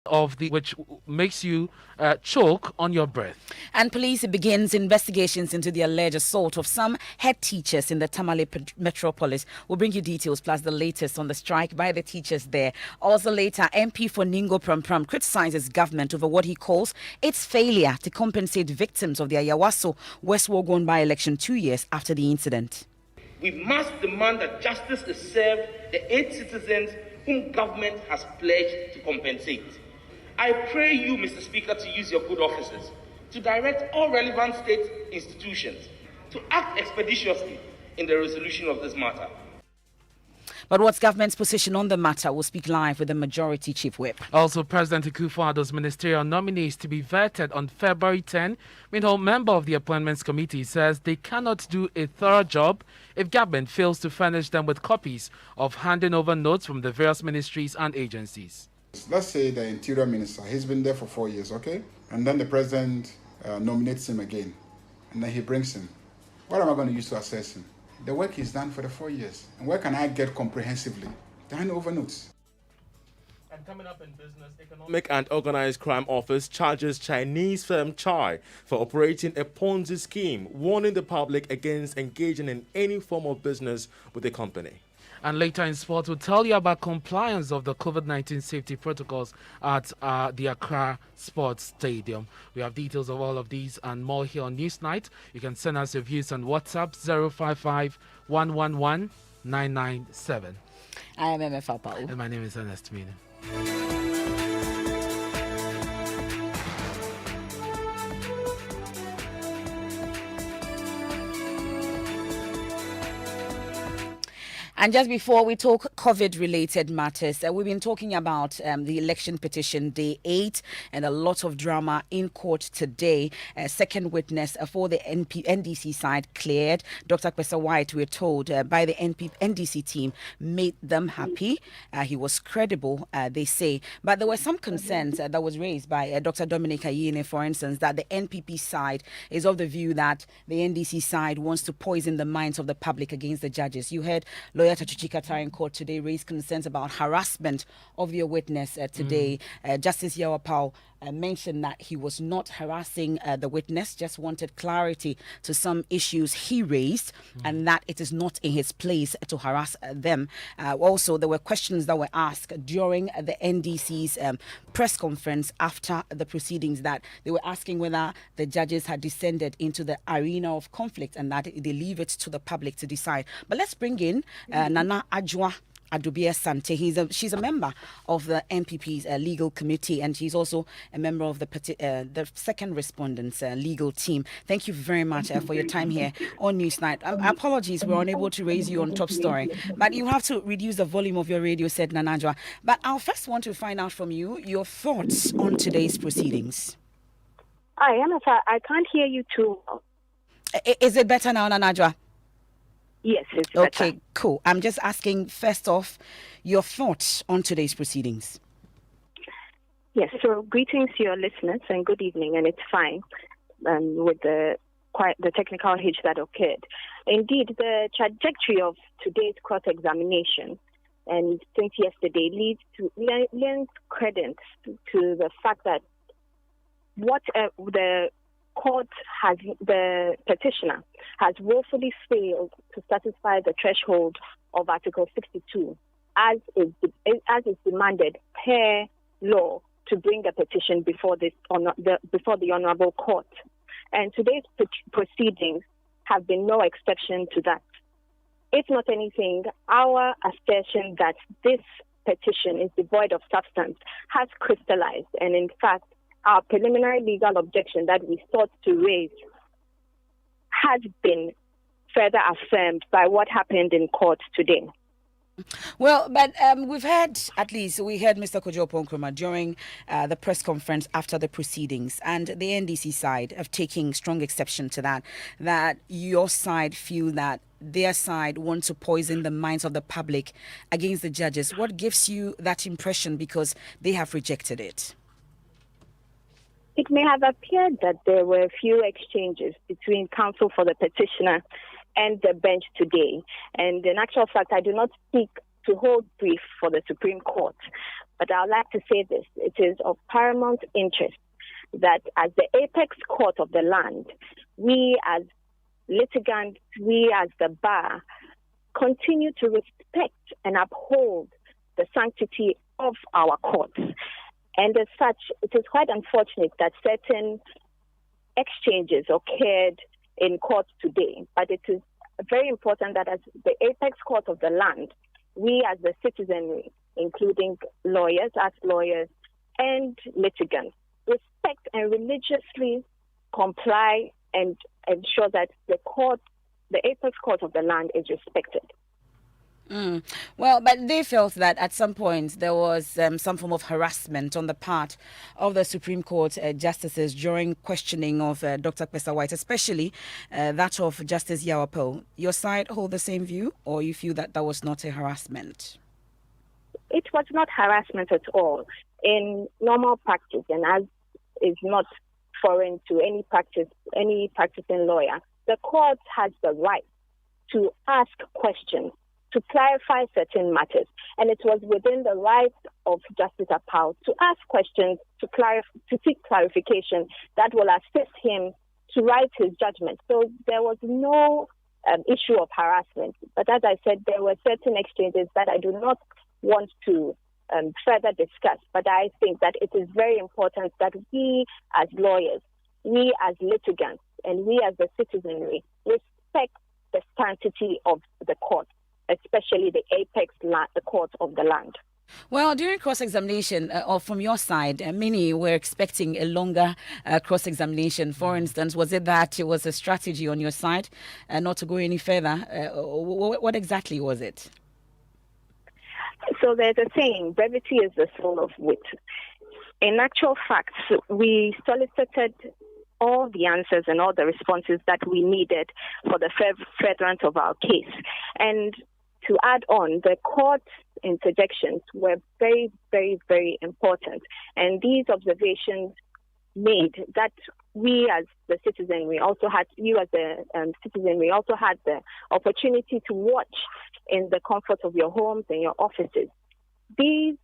of the which makes you choke on your breath. And police begins investigations into the alleged assault of some head teachers in the Tamale metropolis. We'll bring you details plus the latest on the strike by the teachers there. Also later, MP for Ningo Pram criticizes government over what he calls its failure to compensate victims of the Ayawaso West Wogon by-election 2 years after the incident. We must demand that justice is served the 8 citizens whom government has pledged to compensate. I pray you, Mr. Speaker, to use your good offices to direct all relevant state institutions to act expeditiously in the resolution of this matter. But what's government's position on the matter? We'll speak live with the Majority Chief Whip. Also, President Akufo-Addo's ministerial nominees to be vetted on February 10. Meanwhile, member of the Appointments Committee says they cannot do a thorough job if government fails to furnish them with copies of handing over notes from the various ministries and agencies. Let's say the Interior Minister, he's been there for 4 years, okay? And then the President nominates him again, and then he brings him. What am I going to use to assess him? The work he's done for the 4 years. And where can I get comprehensively? The handover notes. And coming up in business, Economic and Organized Crime Office charges Chinese firm Chai for operating a Ponzi scheme, warning the public against engaging in any form of business with the company. And later in sport, we'll tell you about compliance of the COVID-19 safety protocols at the Accra Sports Stadium. We have details of all of these and more here on Newsnight. You can send us your views on WhatsApp 055 111 997. I am Emefa Apawu. And my name is Ernest. And just before we talk COVID-related matters, we've been talking about the election petition, day 8, and a lot of drama in court today. Second witness for the NDC side cleared. Dr. Kwesa White, we're told, by the NDC team, made them happy. He was credible, they say. But there were some concerns that was raised by Dr. Dominic Ayine, for instance, that the NPP side is of the view that the NDC side wants to poison the minds of the public against the judges. You heard lawyer Tachuchi Katar in court today raised concerns about harassment of your witness today. Justice Yawapao mentioned that he was not harassing the witness, just wanted clarity to some issues he raised and that it is not in his place to harass them. Also, there were questions that were asked during the NDC's press conference after the proceedings that they were asking whether the judges had descended into the arena of conflict and that they leave it to the public to decide. But let's bring in Nana Adjoa Adubia Sante. She's a member of the NPP's legal committee, and she's also a member of the second respondent's legal team. Thank you very much for your time here on Newsnight. Apologies, we're unable to raise you on top story, but you have to reduce the volume of your radio set, Nanajwa. But I'll first want to find out from you your thoughts on today's proceedings. Hi, Emefa, I can't hear you too well. Is it better now, Nanajwa? Yes, it's better. Okay, cool. I'm just asking, first off, your thoughts on today's proceedings. Yes, so greetings to your listeners and good evening, and it's fine with the technical hitch that occurred. Indeed, the trajectory of today's court examination and since yesterday lends credence to the fact that what the court the petitioner has woefully failed to satisfy the threshold of Article 62, as is demanded per law to bring a petition before the Honourable Court. And today's proceedings have been no exception to that. If not anything, our assertion that this petition is devoid of substance has crystallized, and in fact, our preliminary legal objection that we sought to raise has been further affirmed by what happened in court today. Well, but we heard Mr. Kojo Ponkroma during the press conference after the proceedings, and the NDC side of taking strong exception to that your side feel that their side wants to poison the minds of the public against the judges. What gives you that impression, because they have rejected it? It may have appeared that there were a few exchanges between counsel for the petitioner and the bench today. And in actual fact, I do not seek to hold brief for the Supreme Court. But I would like to say this. It is of paramount interest that as the apex court of the land, we as litigants, we as the bar, continue to respect and uphold the sanctity of our courts. And as such, it is quite unfortunate that certain exchanges occurred in court today. But it is very important that as the apex court of the land, we as the citizenry, including lawyers, as lawyers, and litigants, respect and religiously comply and ensure that the apex court of the land is respected. Well, but they felt that at some point there was some form of harassment on the part of the Supreme Court justices during questioning of Dr. Kwesa White, especially that of Justice Apawu. Your side hold the same view, or you feel that that was not a harassment? It was not harassment at all. In normal practice, and as is not foreign to any practicing lawyer, the court has the right to ask questions, to clarify certain matters. And it was within the right of Justice Apawu to ask questions, to seek clarification that will assist him to write his judgment. So there was no issue of harassment. But as I said, there were certain exchanges that I do not want to further discuss. But I think that it is very important that we as lawyers, we as litigants, and we as the citizenry respect the sanctity of the court, especially the apex the court of the land. Well, during cross-examination, or from your side, many were expecting a longer cross-examination. For instance, was it that it was a strategy on your side not to go any further? What exactly was it? So there's a saying, brevity is the soul of wit. In actual fact, we solicited all the answers and all the responses that we needed for the furtherance of our case. And to add on, the court interjections were very, very, very important. And these observations made that we as the citizenry also had, you as the citizenry also had the opportunity to watch in the comfort of your homes and your offices. These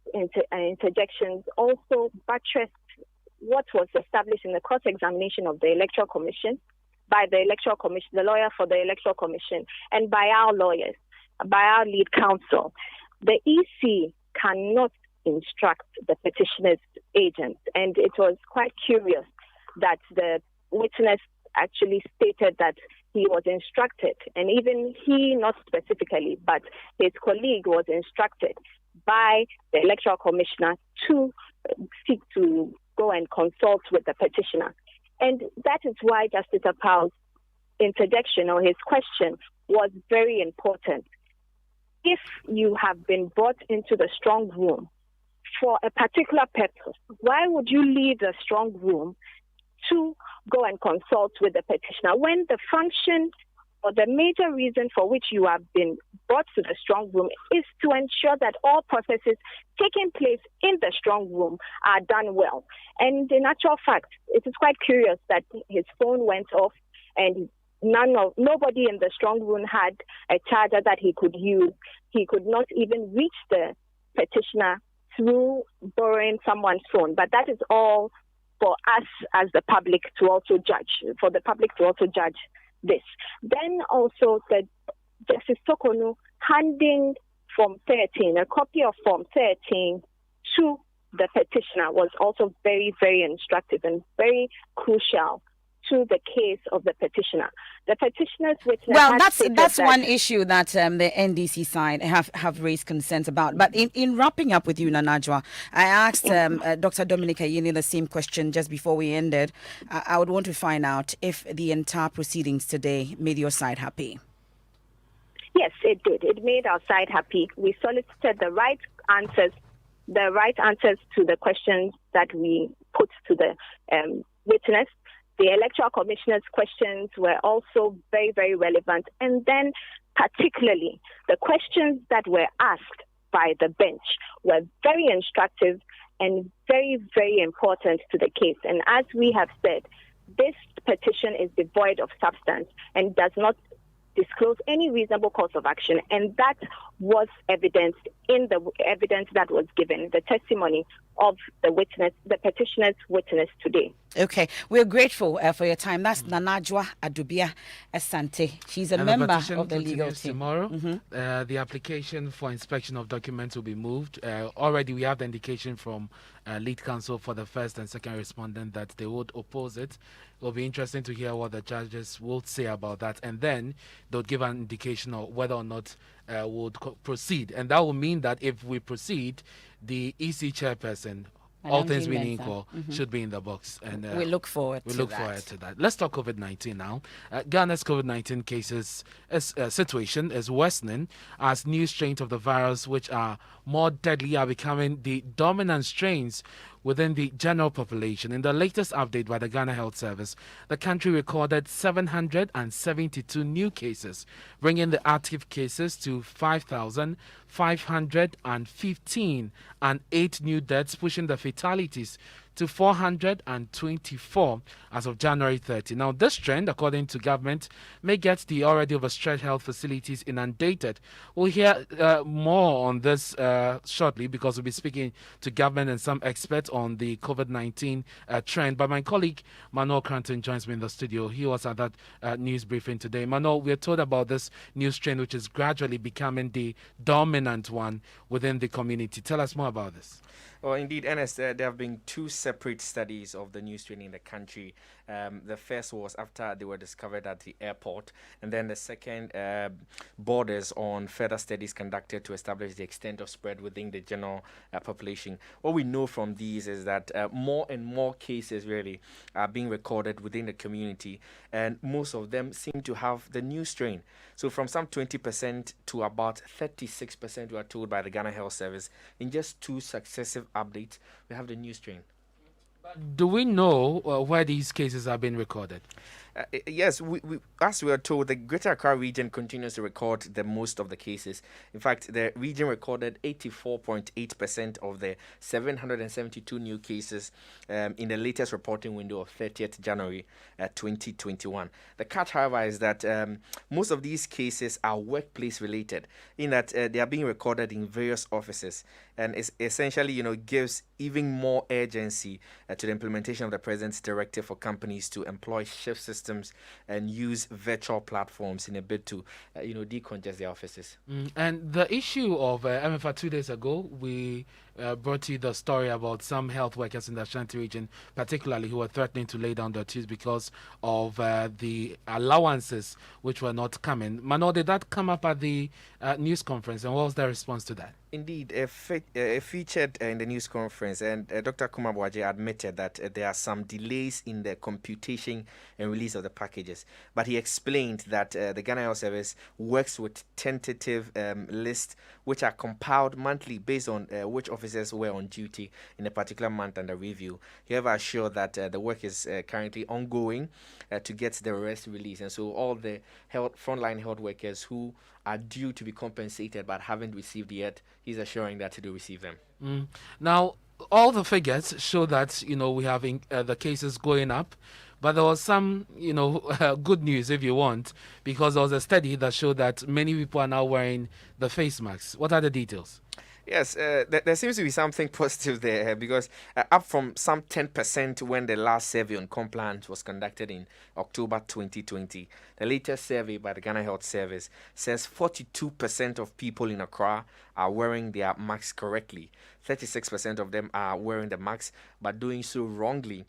interjections also buttressed what was established in the cross-examination of the Electoral Commission, by the Electoral Commission, the lawyer for the Electoral Commission, and by our lawyers, by our lead counsel. The EC cannot instruct the petitioner's agent, and it was quite curious that the witness actually stated that he was instructed, and even he, not specifically, but his colleague was instructed by the Electoral Commissioner to seek to go and consult with the petitioner. And that is why Justice Apawu's interjection or his question was very important. If you have been brought into the strong room for a particular purpose, why would you leave the strong room to go and consult with the petitioner when the function or the major reason for which you have been brought to the strong room is to ensure that all processes taking place in the strong room are done well? And in actual fact, it is quite curious that his phone went off and nobody in the strong room had a charger that he could use. He could not even reach the petitioner through borrowing someone's phone. But that is all for us as the public to also judge, for the public to also judge this. Then also the Justice Tokonu handing Form 13, a copy of Form 13 to the petitioner was also very, very instructive and very crucial to the case of the petitioner. The petitioner's witness. Well, that's one issue that the NDC side have raised concerns about. But in wrapping up with you, Nanajwa, I asked Dr. Dominic Ayini the same question just before we ended. I would want to find out if the entire proceedings today made your side happy. Yes, it did. It made our side happy. We solicited the right answers to the questions that we put to the witness. The Electoral Commissioner's questions were also very, very relevant. And then particularly the questions that were asked by the bench were very instructive and very, very important to the case. And as we have said, this petition is devoid of substance and does not disclose any reasonable course of action. And that was evidenced in the evidence that was given, the testimony of the witness, the petitioner's witness today. Okay, we're grateful for your time. That's Nanajwa Adubia Asante. She's a member of the legal team. Tomorrow, the application for inspection of documents will be moved. Already, we have the indication from lead counsel for the first and second respondent that they would oppose it. It will be interesting to hear what the judges will say about that, and then they'll give an indication of whether or not would proceed. And that will mean that if we proceed, the EC chairperson, all things being equal, should be in the box. And we look forward to that. Let's talk COVID-19 now. Ghana's COVID-19 cases situation is worsening as new strains of the virus, which are more deadly, are becoming the dominant strains within the general population. In the latest update by the Ghana Health Service, the country recorded 772 new cases, bringing the active cases to 5,515 and 8 new deaths, pushing the fatalities to 424 as of January 30. Now, this trend, according to government, may get the already overstretched health facilities inundated. We'll hear more on this shortly, because we'll be speaking to government and some experts on the COVID-19 trend. But my colleague, Manu Cranton, joins me in the studio. He was at that news briefing today. Manu, we're told about this news trend, which is gradually becoming the dominant one within the community. Tell us more about this. Well, indeed, Ernest, there have been 2 separate studies of the new strain in the country. The first was after they were discovered at the airport, and then the second borders on further studies conducted to establish the extent of spread within the general population. What we know from these is that more and more cases really are being recorded within the community, and most of them seem to have the new strain. So from some 20% to about 36%, we are told by the Ghana Health Service, in just 2 successive updates, we have the new strain. Do we know where these cases have been recorded? Yes, we as we are told, the Greater Accra region continues to record the most of the cases. In fact, the region recorded 84.8% of the 772 new cases in the latest reporting window of 30th January 2021. The catch, however, is that most of these cases are workplace related, in that they are being recorded in various offices, and it's essentially, gives even more urgency to the implementation of the President's directive for companies to employ shift systems and use virtual platforms in a bid to, decongest their offices. And the issue of Emefa 2 days ago, we brought you the story about some health workers in the Ashanti region, particularly who were threatening to lay down their tools because of the allowances which were not coming. Manu, did that come up at the news conference, and what was their response to that? Indeed, featured in the news conference, and Dr. Kumabwaje admitted that there are some delays in the computation and release of the packages. But he explained that the Ghana Health Service works with tentative lists which are compiled monthly based on which officers were on duty in a particular month under review. He however assured that the work is currently ongoing to get the rest released. And so all the frontline health workers who are due to be compensated but haven't received yet, he's assuring that they will receive them. Now, all the figures show that, we have the cases going up, but there was some, good news, if you want, because there was a study that showed that many people are now wearing the face masks. What are the details? Yes, there seems to be something positive there, because up from some 10% when the last survey on compliance was conducted in October 2020. The latest survey by the Ghana Health Service says 42% of people in Accra are wearing their masks correctly. 36% of them are wearing the masks, but doing so wrongly.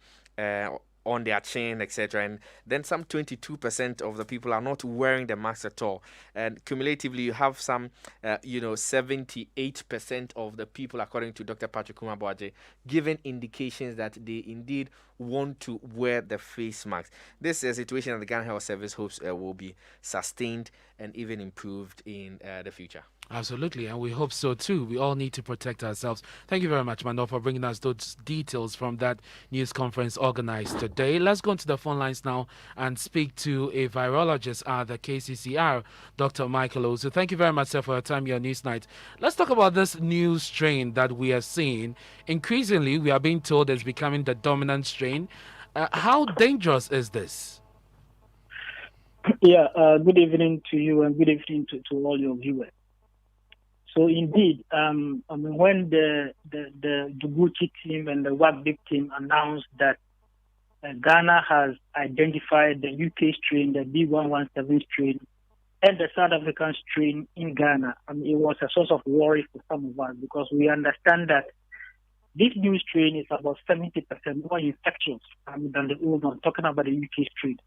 On their chin, etc. And then some 22% of the people are not wearing the mask at all. And cumulatively, you have some, 78% of the people, according to Dr. Patrick Kumabwaje, giving indications that they indeed want to wear the face mask. This is a situation that the Ghana Health Service hopes will be sustained and even improved in the future. Absolutely, and we hope so too. We all need to protect ourselves. Thank you very much, Manu, for bringing us those details from that news conference organized today. Let's go into the phone lines now and speak to a virologist at the KCCR, Dr. Michael Ozu. Thank you very much, sir, for your time here on Newsnight. Let's talk about this new strain that we are seeing. Increasingly, we are being told it's becoming the dominant strain. How dangerous is this? Yeah, good evening to you and good evening to all your viewers. So indeed, when the Djibouti team and the WAGBIC team announced that Ghana has identified the UK strain, the B117 strain, and the South African strain in Ghana, it was a source of worry for some of us because we understand that this new strain is about 70% more infectious than the old one, talking about the UK strain.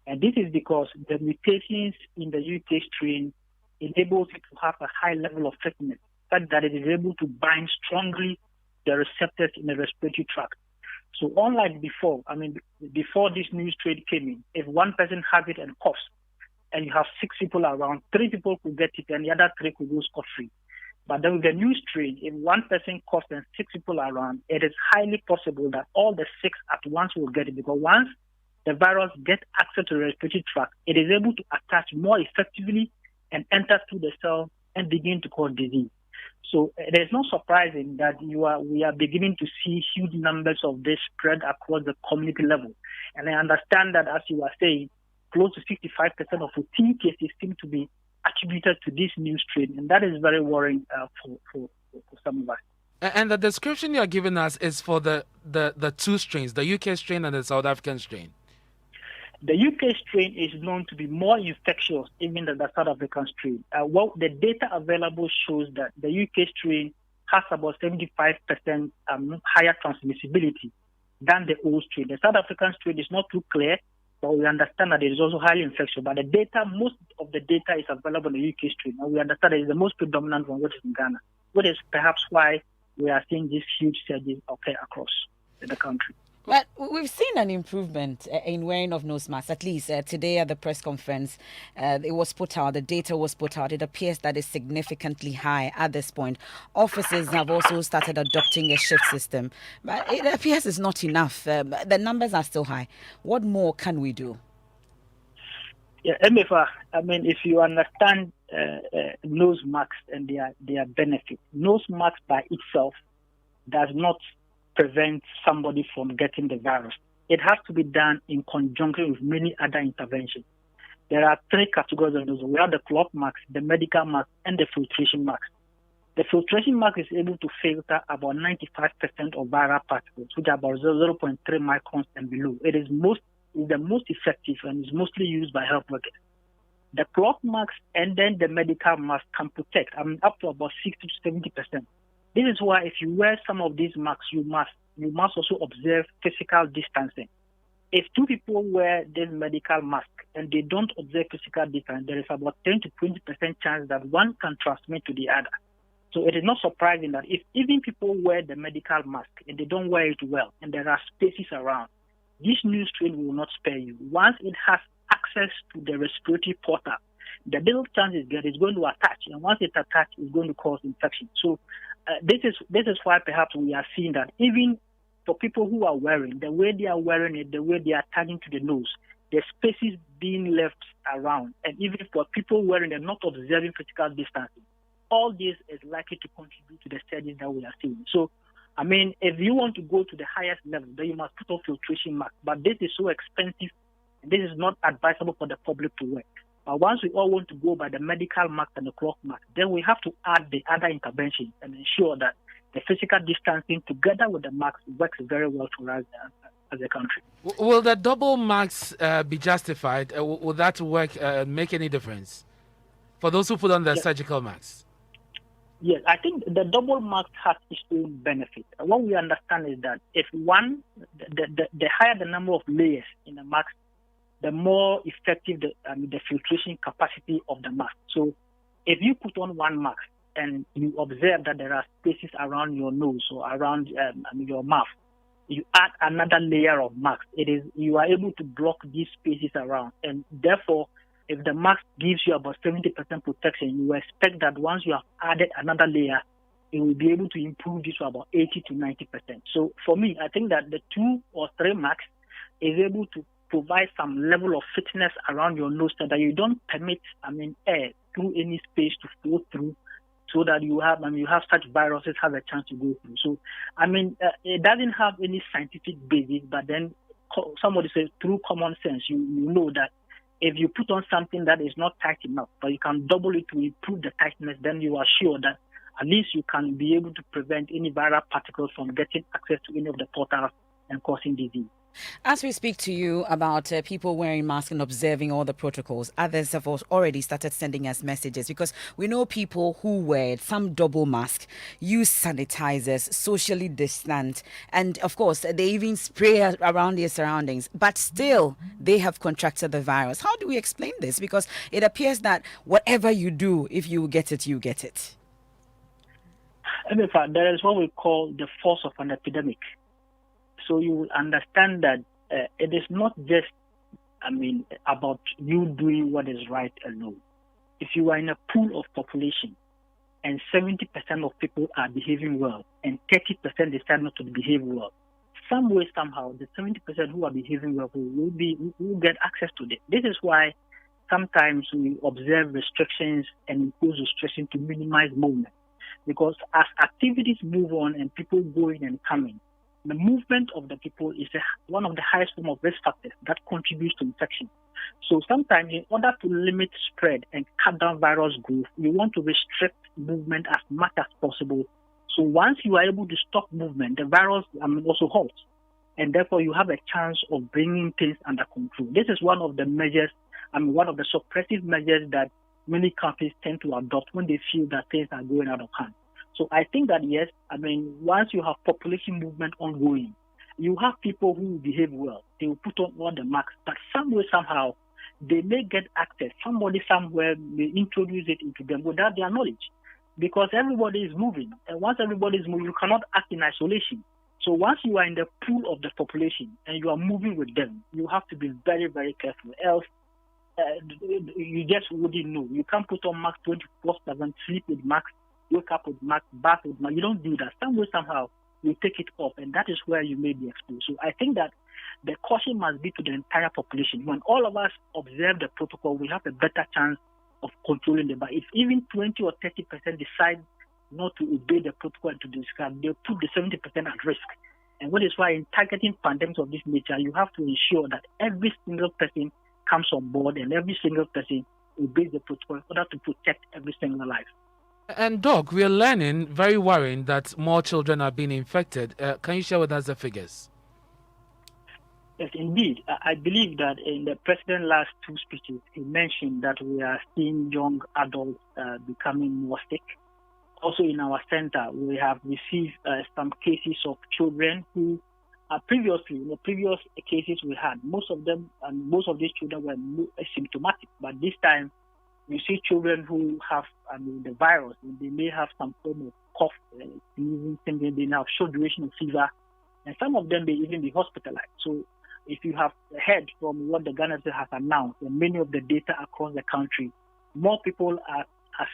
And this is because the mutations in the UK strain enables it to have a high level of fitness, such that it is able to bind strongly the receptors in the respiratory tract. So unlike before, before this new strain came in, if one person has it and coughs, and you have 6 people around, 3 people could get it and the other 3 could go scot-free. But then with the new strain, if one person coughs and 6 people around, it is highly possible that all the 6 at once will get it, because once the virus gets access to the respiratory tract, it is able to attach more effectively and enter through the cell and begin to cause disease. So it is not surprising that we are beginning to see huge numbers of this spread across the community level. And I understand that, as you are saying, close to 65% of routine cases seem to be attributed to this new strain, and that is very worrying for some of us. And the description you are giving us is for the 2 strains, the UK strain and the South African strain. The UK strain is known to be more infectious even than the South African strain. The data available shows that the UK strain has about 75% higher transmissibility than the old strain. The South African strain is not too clear, but we understand that it is also highly infectious. But the data, most of the data is available in the UK strain, and we understand it is the most predominant one, which is in Ghana, which is perhaps why we are seeing these huge surges occur across the country. But we've seen an improvement in wearing of nose masks, at least today at the press conference. It was put out, the data was put out. It appears that it's significantly high at this point. Officers have also started adopting a shift system, but it appears it's not enough. The numbers are still high. What more can we do? Yeah, Emefa, if you understand nose masks and their benefit, nose masks by itself does not prevent somebody from getting the virus. It has to be done in conjunction with many other interventions. There are 3 categories of those. We have the cloth mask, the medical mask, and the filtration mask. The filtration mask is able to filter about 95% of viral particles, which are about 0.3 microns and below. It is the most effective and is mostly used by health workers. The cloth mask and then the medical mask can protect up to about 60 to 70%. This is why if you wear some of these masks, you must also observe physical distancing. If 2 people wear this medical mask and they don't observe physical distance, there is about 10 to 20% chance that one can transmit to the other. So it is not surprising that if even people wear the medical mask and they don't wear it well and there are spaces around, this new strain will not spare you. Once it has access to the respiratory portal, the little chance is that it's going to attach, and once it attaches, it's going to cause infection. So this is why perhaps we are seeing that even for people who are wearing, the way they are wearing it, the way they are tagging to the nose, the spaces being left around, and even for people wearing and not observing physical distancing, all this is likely to contribute to the surges that we are seeing. So, if you want to go to the highest level, then you must put on filtration mask. But this is so expensive, and this is not advisable for the public to wear. But once we all want to go by the medical mask and the cloth mask, then we have to add the other interventions and ensure that the physical distancing together with the mask works very well for us as a country. Will the double masks be justified? Will that work make any difference for those who put on the surgical masks? Yes, I think the double mask has its own benefit. What we understand is that if the higher the number of layers in the mask, the more effective the filtration capacity of the mask. So if you put on one mask and you observe that there are spaces around your nose or around your mouth, you add another layer of mask. You are able to block these spaces around, and therefore, if the mask gives you about 70% protection, you expect that once you have added another layer, it will be able to improve this to about 80 to 90%. So for me, I think that the 2 or 3 masks is able to provide some level of fitness around your nose so that you don't permit air through any space to flow through, so that you have such viruses have a chance to go through. So it doesn't have any scientific basis, but then somebody says through common sense, you know that if you put on something that is not tight enough, but you can double it to improve the tightness, then you are sure that At least you can be able to prevent any viral particles from getting access to any of the portals and causing disease. As we speak to you about people wearing masks and observing all the protocols, others have already started sending us messages because we know people who wear it, some double mask, use sanitizers, socially distant, and of course they even spray around their surroundings, but still they have contracted the virus. How do we explain this? Because it appears that whatever you do, if you get it, you get it. Emefa, there is what we call the force of an epidemic. So you will understand that it is not just, about you doing what is right alone. If you are in a pool of population and 70% of people are behaving well and 30% decide not to behave well, some way, somehow, the 70% who are behaving well will get access to this. This is why sometimes we observe restrictions and impose restrictions to minimize movement. Because as activities move on and people going and coming, the movement of the people is one of the highest form of risk factors that contributes to infection. So sometimes in order to limit spread and cut down virus growth, you want to restrict movement as much as possible. So once you are able to stop movement, the virus also halts. And therefore you have a chance of bringing things under control. This is one of the measures, one of the suppressive measures that many countries tend to adopt when they feel that things are going out of hand. So I think that, yes, once you have population movement ongoing, you have people who behave well. They will put on all the masks, but some way, somehow, they may get access. Somebody somewhere may introduce it into them without their knowledge, because everybody is moving. And once everybody is moving, you cannot act in isolation. So once you are in the pool of the population and you are moving with them, you have to be very, very careful. Else, you just wouldn't know. You can't put on mask 24/7, sleep with mask, wake up with mask, bath with mask. You don't do that. Some way, somehow, you take it off, and that is where you may be exposed. So I think that the caution must be to the entire population. When all of us observe the protocol, we have a better chance of controlling it. But if even 20 or 30% decide not to obey the protocol and to discard, they put the 70% at risk. And what is why in targeting pandemics of this nature, you have to ensure that every single person comes on board and every single person obeys the protocol in order to protect every single life. And Doc, we are learning, very worrying, that more children are being infected. Can you share with us the figures? Yes, indeed. I believe that in the president's last two speeches, he mentioned that we are seeing young adults becoming more sick. Also in our center, we have received some cases of children who previously, in the previous cases we had, most of these children were asymptomatic. But this time, you see children who have the virus, and they may have some form of cough, sneezing, they may have short duration of fever, and some of them may even be hospitalized. So if you have heard from what the Ghana has announced, and many of the data across the country, more people are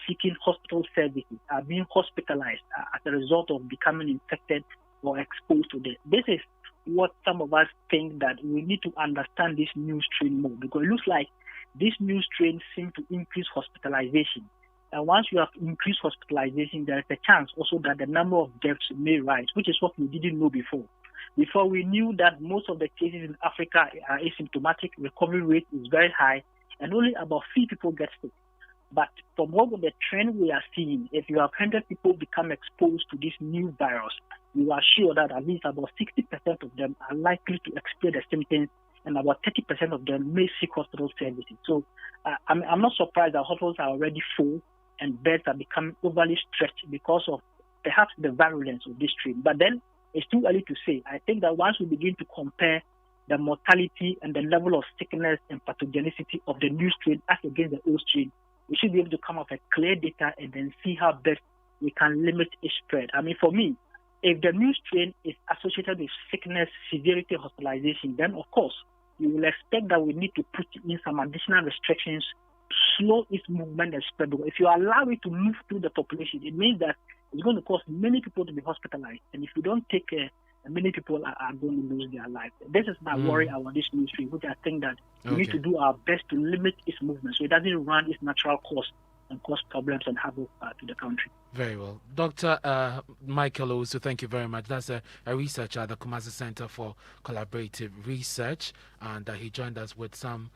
seeking hospital services, are being hospitalized as a result of becoming infected or exposed to this. This is what some of us think that we need to understand this new strain more, because it looks like this new strain seems to increase hospitalization. And once you have increased hospitalization, there is a chance also that the number of deaths may rise, which is what we didn't know before. Before, we knew that most of the cases in Africa are asymptomatic, recovery rate is very high, and only about 3 people get sick. But from what the trend we are seeing, if you have 100 people become exposed to this new virus, you are sure that at least about 60% of them are likely to experience the symptoms, and about 30% of them may seek hospital services. So I'm not surprised that hospitals are already full and beds are becoming overly stretched because of perhaps the virulence of this strain. But then it's too early to say. I think that once we begin to compare the mortality and the level of sickness and pathogenicity of the new strain as against the old strain, we should be able to come up with clear data and then see how best we can limit its spread. For me, if the new strain is associated with sickness, severity, hospitalization, then of course, you will expect that we need to put in some additional restrictions to slow its movement and spread. If you allow it to move through the population, it means that it's going to cause many people to be hospitalized. And if you don't take care, many people are going to lose their lives. This is my worry about this new strain, which I think that we need to do our best to limit its movement so it doesn't run its natural course and cause problems and havoc to the country. Very well. Dr. Michael Owusu, thank you very much. That's a researcher at the Kumasi Center for Collaborative Research, and he joined us with some,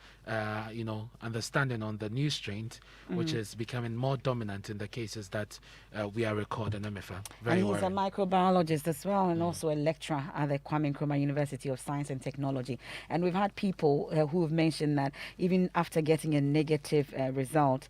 understanding on the new strain, which is becoming more dominant in the cases that we are recording, Emefa. And he's a microbiologist as well, and also a lecturer at the Kwame Nkrumah University of Science and Technology. And we've had people who have mentioned that even after getting a negative result,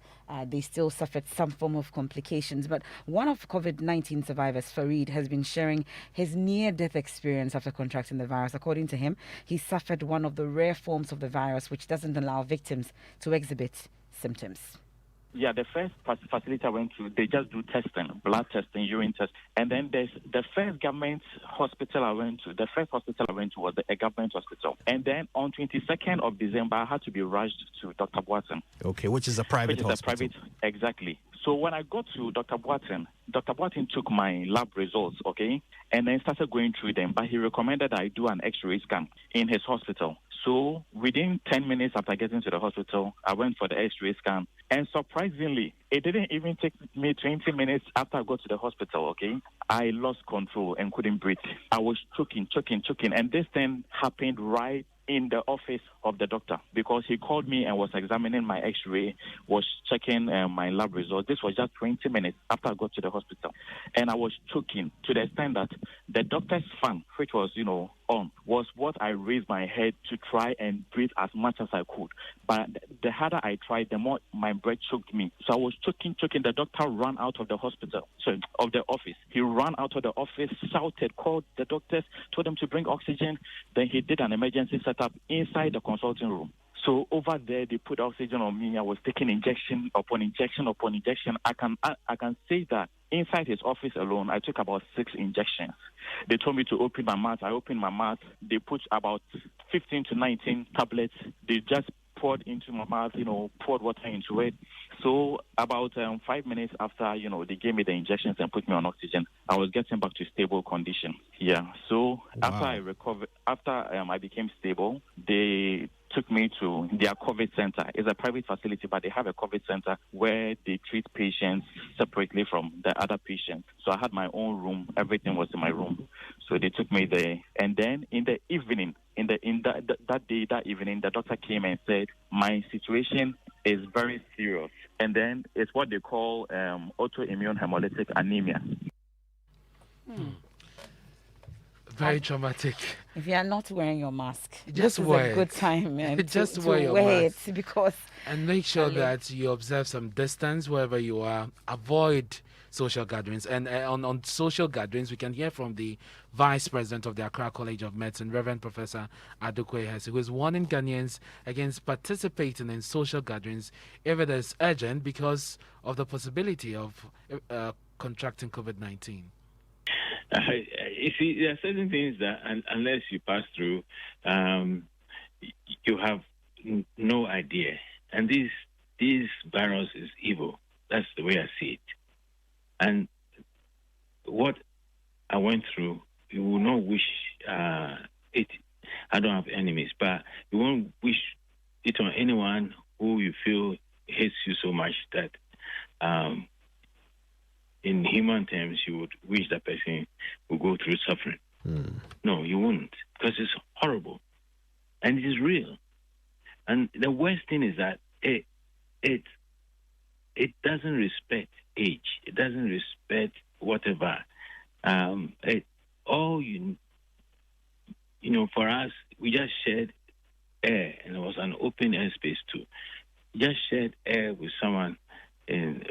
they still suffered some form of complications. But one of COVID-19 survivors, Farid, has been sharing his near-death experience after contracting the virus. According to him, he suffered one of the rare forms of the virus which doesn't allow victims to exhibit symptoms. Yeah, the first facility I went to, they just do testing, blood testing, urine test. And then there's the first government hospital I went to. The first hospital I went to was a government hospital. And then on 22nd of December, I had to be rushed to Dr. Boateng. Okay, which is a private hospital. Exactly. So when I got to Dr. Boateng took my lab results, okay, and then started going through them. But he recommended I do an X-ray scan in his hospital. So within 10 minutes after getting to the hospital, I went for the X-ray scan. And surprisingly, it didn't even take me 20 minutes after I got to the hospital, okay? I lost control and couldn't breathe. I was choking. And this thing happened right in the office of the doctor, because he called me and was examining my X-ray, was checking my lab results. This was just 20 minutes after I got to the hospital. And I was choking to the extent that the doctor's fan, which was, on, was what I raised my head to try and breathe as much as I could. But the harder I tried, the more my breath choked me. So I was choking. The doctor ran out of the of the office. He ran out of the office, shouted, called the doctors, told them to bring oxygen. Then he did an emergency setup inside the consulting room. So over there, they put oxygen on me. I was taking injection upon injection upon injection. I can say that inside his office alone, I took about 6 injections. They told me to open my mouth. I opened my mouth. They put about 15 to 19 tablets. They just poured into my mouth, poured water into it. So about 5 minutes after, they gave me the injections and put me on oxygen, I was getting back to stable condition. Yeah. So after I recovered, I became stable, they took me to their COVID center. It's a private facility, but they have a COVID center where they treat patients separately from the other patients. So I had my own room. Everything was in my room. So they took me there. And then in the evening, that evening, the doctor came and said, my situation is very serious. And then it's what they call autoimmune hemolytic anemia. Very traumatic. If you are not wearing your mask, just this wear is a good time, man. Just to wear your mask. it, because and make sure that you observe some distance wherever you are. Avoid social gatherings. And on social gatherings, we can hear from the Vice President of the Accra College of Medicine, Reverend Professor Adukwe Hesse, who is warning Ghanaians against participating in social gatherings if it is urgent because of the possibility of contracting COVID-19. You see, there are certain things that unless you pass through, you have no idea. And this virus is evil. That's the way I see it. And what I went through, you will not wish it. I don't have enemies, but you won't wish it on anyone who you feel hates you so much that in human terms, you would wish that person would go through suffering. No, you wouldn't, because it's horrible. And it is real. And the worst thing is that it doesn't respect age. It doesn't respect whatever. For us, we just shared air, and it was an open air space too. Just shared air with someone in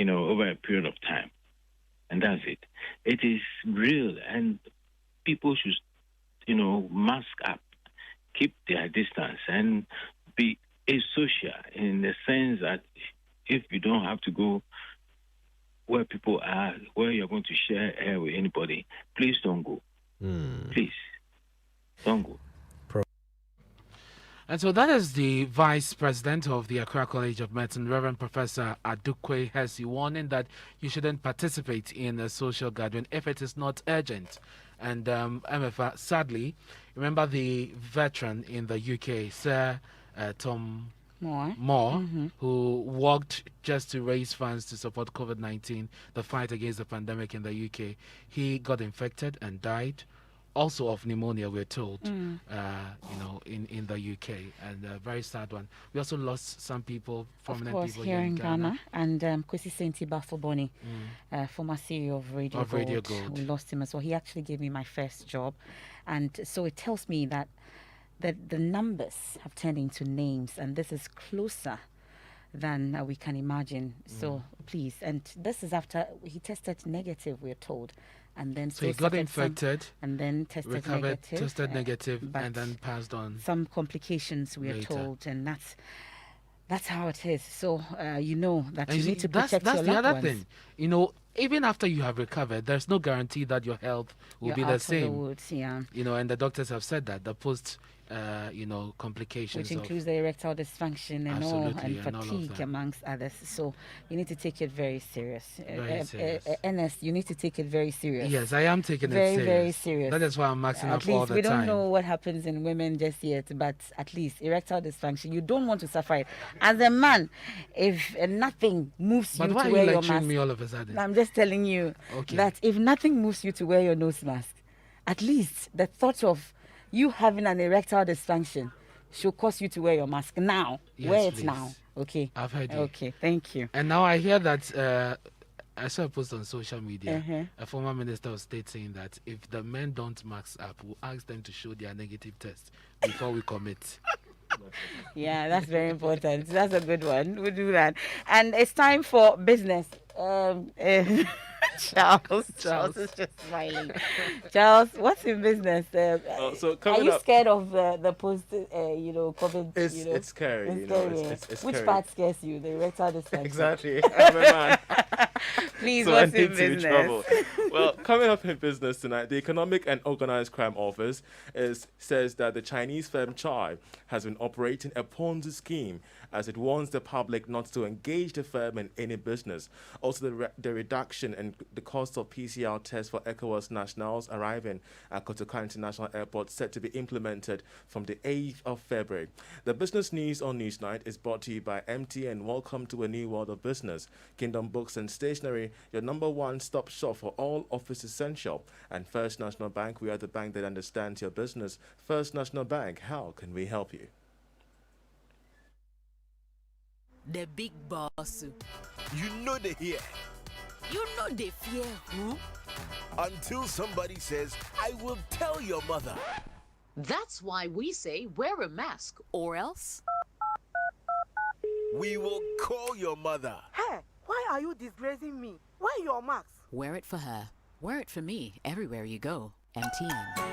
over a period of time. And that's it. It is real, and people should, mask up, keep their distance, and be asocial in the sense that if you don't have to go where people are, where you're going to share air with anybody, please don't go. Please, don't go. And so that is the Vice President of the Accra College of Medicine, Reverend Professor Adukwe Hesse, warning that you shouldn't participate in a social gathering if it is not urgent. And Emefa, sadly, remember the veteran in the UK, Sir Tom More. who worked just to raise funds to support COVID-19, the fight against the pandemic in the UK. He got infected and died, also of pneumonia, we're told, in the UK, and a very sad one. We also lost some people, prominent of course, people here in Ghana, and Kwesi Senti Bafoboni, former CEO of Radio Gold. We lost him as well. He actually gave me my first job, and so it tells me that the numbers have turned into names, and this is closer than we can imagine. So please, and this is after he tested negative, we're told, and then so he got infected, and then tested negative, and then passed on. Some complications, we are told, and that's how it is. So you need to protect your loved ones. That's the other thing. Even after you have recovered, there's no guarantee that your health will be the same. Of the woods, yeah. And the doctors have said that the post complications, which includes the erectile dysfunction and fatigue, amongst others. So you need to take it very serious. Ernest, you need to take it very serious. Yes, I am taking it very, very serious. That is why I'm maxing up all the time. We don't know what happens in women just yet, but at least erectile dysfunction, you don't want to suffer it. As a man, if nothing moves you to wear your mask. But why are you lecturing me all of a sudden? I'm just telling you that if nothing moves you to wear your nose mask, at least the thought of you having an erectile dysfunction should cause you to wear your mask now. Yes, wear it please. now. Okay. I've heard you. Okay, thank you. And now I hear that I saw a post on social media. A former minister of state saying that if the men don't mask up, we'll ask them to show their negative test before we commit. Yeah, that's very important. That's a good one. We'll do that. And it's time for business. Charles is just smiling. Charles, what's in business? Are you scared of the post, COVID? It's scary. It's Which scary. part scares you? The erectile dysfunction. Exactly. I'm a man. Please, so what's I need in to be business? trouble. Well, coming up in business tonight, the Economic and Organized Crime Office says that the Chinese firm Chai has been operating a Ponzi scheme as it warns the public not to engage the firm in any business. Also, the reduction in the cost of PCR tests for ECOWAS nationals arriving at Kotoka International Airport set to be implemented from the 8th of February. The business news on Newsnight is brought to you by MTN. Welcome to a new world of business. Kingdom Books and Stationery, your number one stop shop for all office essential. And First National Bank, we are the bank that understands your business. First National Bank, how can we help you? The big boss. You know they hear. You know they fear who? Until somebody says, I will tell your mother. That's why we say wear a mask, or else we will call your mother. Hey, why are you disgracing me? Why your mask? Wear it for her. Wear it for me everywhere you go. MTN.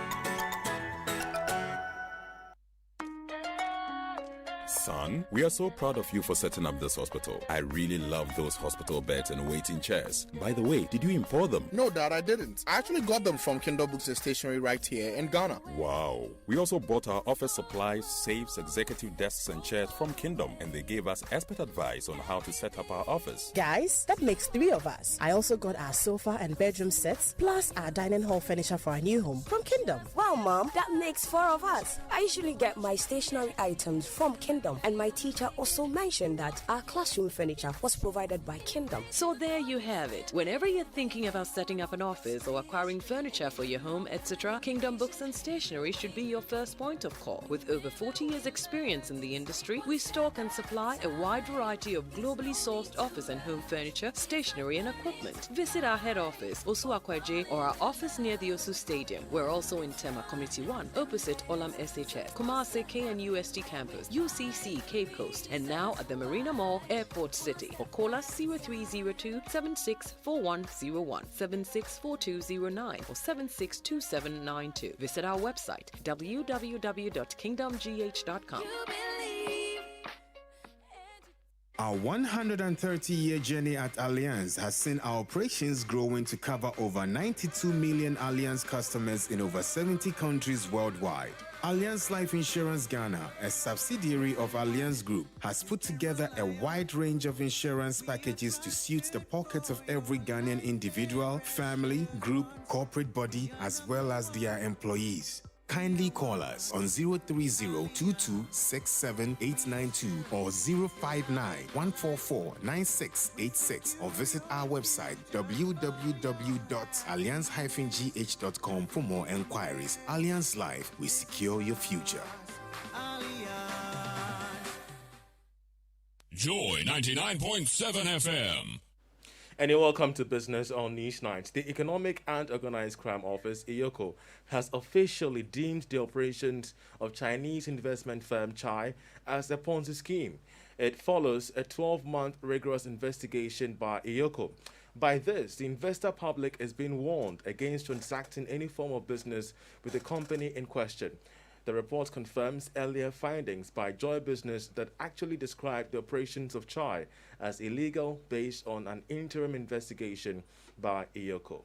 Son, we are so proud of you for setting up this hospital. I really love those hospital beds and waiting chairs. By the way, did you import them? No, Dad, I didn't. I actually got them from Kingdom Books and Stationery right here in Ghana. Wow. We also bought our office supplies, safes, executive desks and chairs from Kingdom, and they gave us expert advice on how to set up our office. Guys, that makes 3 of us. I also got our sofa and bedroom sets, plus our dining hall furniture for our new home from Kingdom. Wow, Mom, that makes 4 of us. I usually get my stationery items from Kingdom, and my teacher also mentioned that our classroom furniture was provided by Kingdom. So there you have it. Whenever you're thinking about setting up an office or acquiring furniture for your home, etc., Kingdom Books and Stationery should be your first point of call. With over 40 years experience in the industry, we stock and supply a wide variety of globally sourced office and home furniture, stationery and equipment. Visit our head office, Osu Akwaje, or our office near the Osu Stadium. We're also in Tema Community 1, opposite Olam SHF, Kumasi KNUST campus, UCC Cape Coast, and now at the Marina Mall, Airport City. Or call us 0302 764101, 764209, or 762792. Visit our website www.kingdomgh.com. Our 130-year journey at Allianz has seen our operations growing to cover over 92 million Allianz customers in over 70 countries worldwide. Allianz Life Insurance Ghana, a subsidiary of Allianz Group, has put together a wide range of insurance packages to suit the pockets of every Ghanaian individual, family, group, corporate body, as well as their employees. Kindly call us on 030-2267-892 or 059-144-9686 or visit our website www.alliance-gh.com for more enquiries. Alliance Life, we secure your future. Joy 99.7 FM. And you're welcome to Business on Newsnight. The Economic and Organized Crime Office, EOCO, has officially deemed the operations of Chinese investment firm Chai as a Ponzi scheme. It follows a 12-month rigorous investigation by EOCO. By this, the investor public is being warned against transacting any form of business with the company in question. The report confirms earlier findings by Joy Business that actually described the operations of Chai as illegal based on an interim investigation by EOCO.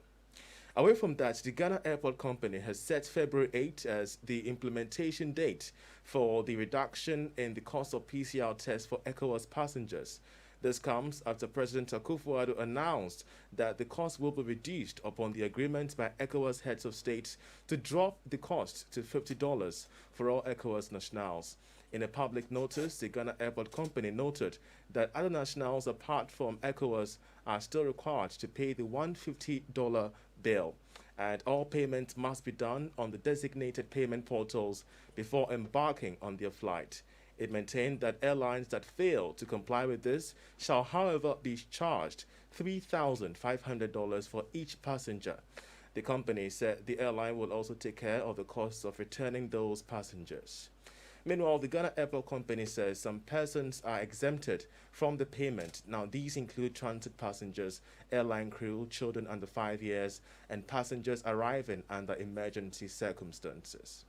Away from that, the Ghana Airport Company has set February 8 as the implementation date for the reduction in the cost of PCR tests for ECOWAS passengers. This comes after President Akufo-Addo announced that the cost will be reduced upon the agreement by ECOWAS heads of state to drop the cost to $50 for all ECOWAS nationals. In a public notice, the Ghana Airport Company noted that other nationals apart from ECOWAS are still required to pay the $150 bill, and all payments must be done on the designated payment portals before embarking on their flight. It maintained that airlines that fail to comply with this shall, however, be charged $3,500 for each passenger. The company said the airline will also take care of the costs of returning those passengers. Meanwhile, the Ghana Airport Company says some persons are exempted from the payment. Now, these include transit passengers, airline crew, children under 5 years, and passengers arriving under emergency circumstances.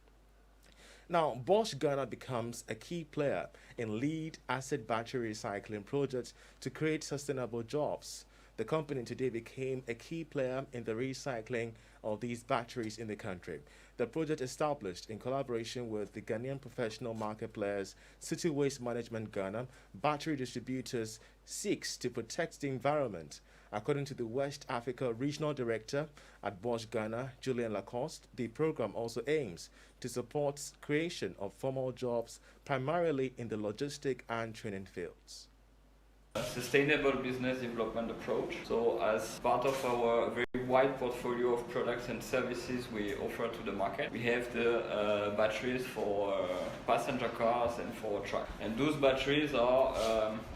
Now, Bosch Ghana becomes a key player in lead acid battery recycling projects to create sustainable jobs. The company today became a key player in the recycling of these batteries in the country. The project, established in collaboration with the Ghanaian professional market players, City Waste Management Ghana, battery distributors, seeks to protect the environment. According to the West Africa Regional Director at Bosch Ghana, Julian Lacoste, the program also aims to support creation of formal jobs primarily in the logistic and training fields. Sustainable business development approach. So as part of our very wide portfolio of products and services we offer to the market, we have the batteries for passenger cars and for trucks. And those batteries are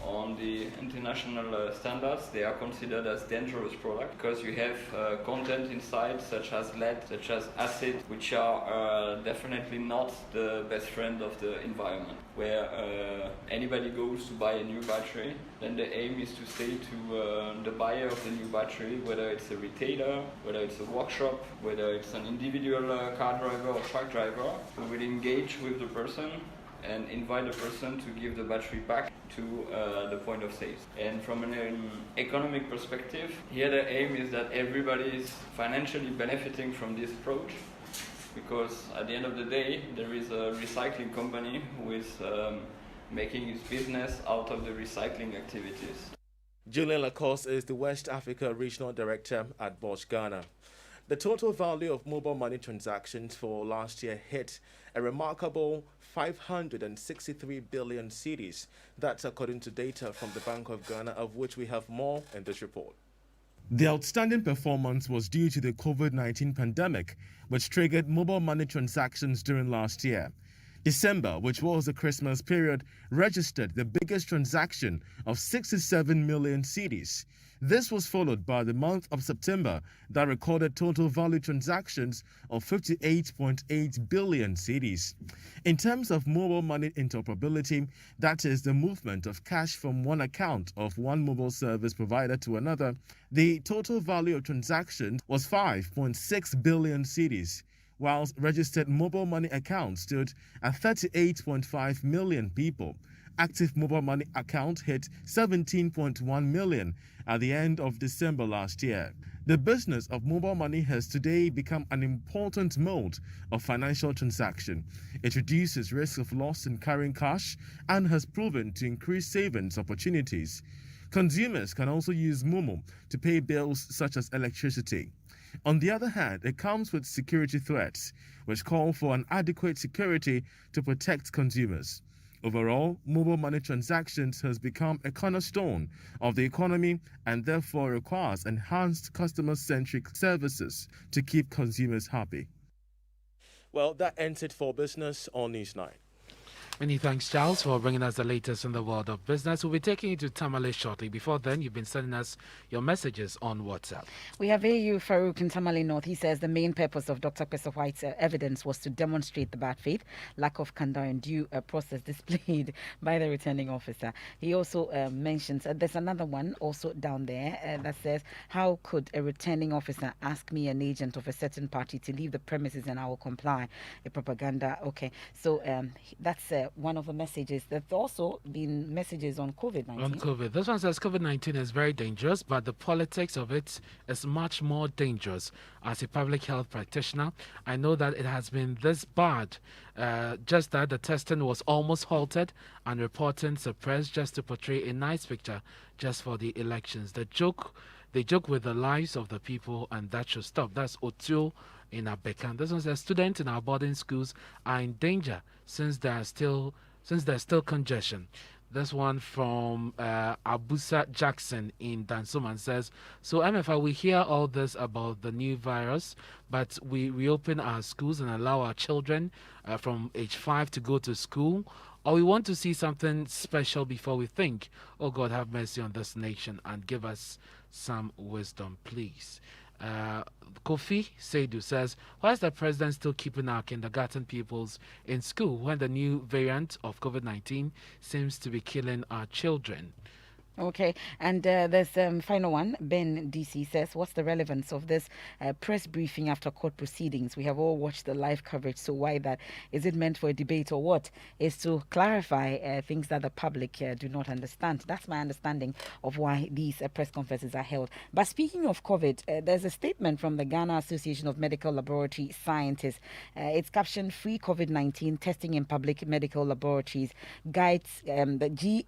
on the international standards. They are considered as dangerous products because you have content inside such as lead, such as acid, which are definitely not the best friend of the environment. Where anybody goes to buy a new battery, then the aim is to say to the buyer of the new battery, whether it's a retailer, whether it's a workshop, whether it's an individual car driver or truck driver, we will engage with the person and invite the person to give the battery back to the point of sales. And from an economic perspective, here the aim is that everybody is financially benefiting from this approach, because at the end of the day, there is a recycling company who is making its business out of the recycling activities. Julian Lacoste is the West Africa Regional Director at Bosch Ghana. The total value of mobile money transactions for last year hit a remarkable 563 billion cedis. That's according to data from the Bank of Ghana, of which we have more in this report. The outstanding performance was due to the COVID-19 pandemic, which triggered mobile money transactions during last year. December, which was the Christmas period, registered the biggest transaction of 67 million cedis. This was followed by the month of September that recorded total value transactions of 58.8 billion cedis. In terms of mobile money interoperability, that is the movement of cash from one account of one mobile service provider to another, the total value of transactions was 5.6 billion cedis, whilst registered mobile money accounts stood at 38.5 million people. Active mobile money account hit 17.1 million at the end of December last year. The business of mobile money has today become an important mode of financial transaction. It reduces risk of loss in carrying cash and has proven to increase savings opportunities. Consumers can also use Momo to pay bills such as electricity. On the other hand, it comes with security threats, which call for an adequate security to protect consumers. Overall, mobile money transactions has become a cornerstone of the economy and therefore requires enhanced customer-centric services to keep consumers happy. Well, that ends it for business on Newsnight. Many thanks, Charles, for bringing us the latest in the world of business. We'll be taking you to Tamale shortly. Before then, you've been sending us your messages on WhatsApp. We have AU Farouk in Tamale North. He says the main purpose of Dr. Pesa White's evidence was to demonstrate the bad faith, lack of candor, and due process displayed by the returning officer. He also mentions there's another one also down there that says, how could a returning officer ask me, an agent of a certain party, to leave the premises and I will comply? A propaganda. Okay, so that's one of the messages. There's also been messages on COVID-19. On COVID. This one says COVID-19 is very dangerous, but the politics of it is much more dangerous. As a public health practitioner, I know that it has been this bad. Just that the testing was almost halted and reporting suppressed just to portray a nice picture just for the elections. They joke with the lives of the people, and that should stop. That's Otuo in Abekan. This one says students in our boarding schools are in danger since there's still congestion. This one from Abusa Jackson in Dansoman says, so Emefa, we hear all this about the new virus, but we reopen our schools and allow our children from age 5 to go to school, or we want to see something special before we think. Oh God, have mercy on this nation and give us some wisdom, please. Kofi Seidu says, why is the president still keeping our kindergarten pupils in school when the new variant of COVID-19 seems to be killing our children? Okay, and there's final one. Ben DC says, what's the relevance of this press briefing after court proceedings? We have all watched the live coverage, so why that? Is it meant for a debate or what? Is to clarify things that the public do not understand. That's my understanding of why these press conferences are held. But speaking of COVID, there's a statement from the Ghana Association of Medical Laboratory Scientists. It's captioned, free COVID-19 testing in public medical laboratories guides, the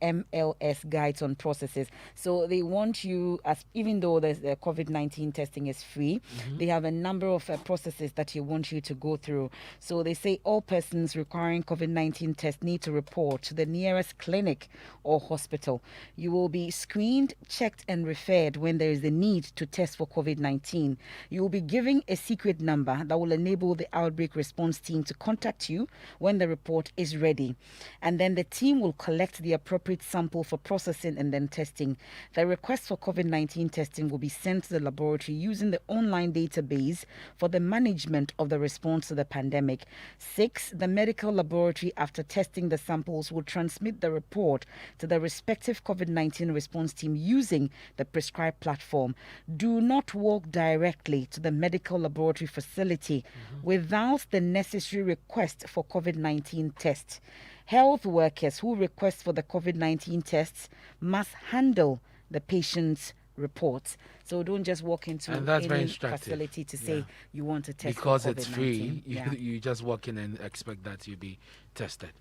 GAMLS guides on processes. So they want you, as even though the COVID-19 testing is free, they have a number of processes that they want you to go through. So they say all persons requiring COVID-19 test need to report to the nearest clinic or hospital. You will be screened, checked, and referred when there is a need to test for COVID-19. You will be given a secret number that will enable the outbreak response team to contact you when the report is ready. And then the team will collect the appropriate sample for processing and then testing. The request for COVID-19 testing will be sent to the laboratory using the online database for the management of the response to the pandemic. 6, the medical laboratory, after testing the samples, will transmit the report to the respective COVID-19 response team using the prescribed platform. Do not walk directly to the medical laboratory facility without the necessary request for COVID-19 test. Health workers who request for the COVID-19 tests must handle the patient's reports. So don't just walk into any facility to say you want to test because for COVID-19. It's free. You just walk in and expect that you'll be tested.